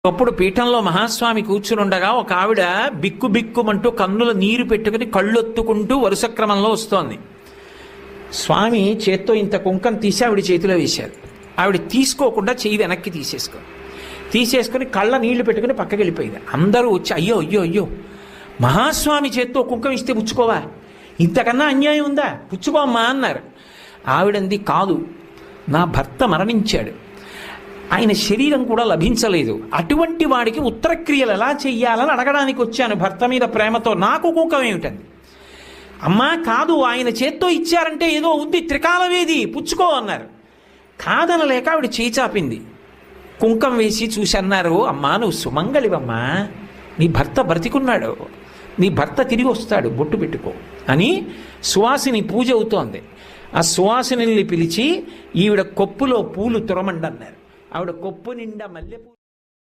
అప్పుడు పీఠంలో మహాస్వామి కూర్చునుండగా ఒక ఆవిడ బిక్కు బిక్కుమంటూ కన్నుల నీరు పెట్టుకుని కళ్ళొత్తుకుంటూ వరుస క్రమంలో వస్తోంది. స్వామి చేత్తో ఇంత కుంకం తీసి ఆవిడ చేతిలో వేశారు. ఆవిడ తీసుకోకుండా చెయ్యి వెనక్కి తీసేసుకొని కళ్ళ నీళ్లు పెట్టుకుని పక్కకి వెళ్ళిపోయింది. అందరూ వచ్చి అయ్యో అయ్యో అయ్యో, మహాస్వామి చేత్తో కుంకం ఇస్తే పుచ్చుకోవా, ఇంతకన్నా అన్యాయం ఉందా, పుచ్చుకోమ్మా అన్నారు. ఆవిడంది కాదు, నా భర్త మరణించాడు, ఆయన శరీరం కూడా లభించలేదు, అటువంటి వాడికి ఉత్తరక్రియలు ఎలా చెయ్యాలని అడగడానికి వచ్చాను భర్త మీద ప్రేమతో, నాకు కుంకం ఏమిటండి. అమ్మా కాదు, ఆయన చేత్తో ఇచ్చారంటే ఏదో ఉంది, త్రికాలవేది, పుచ్చుకో అన్నారు. కాదనలేక ఆవిడ చేయి చాపింది. కుంకం వేసి చూసి అన్నారు, అమ్మా నువ్వు సుమంగళివమ్మా, నీ భర్త బ్రతికున్నాడు, నీ భర్త తిరిగి వస్తాడు, బొట్టు పెట్టుకో అని సువాసిని పూజ అవుతోంది. ఆ సువాసిని పిలిచి ఈవిడ కొప్పులో పూలు తురమండన్నారు. ఆవిడ కొప్పు నిండా మల్లెపూలు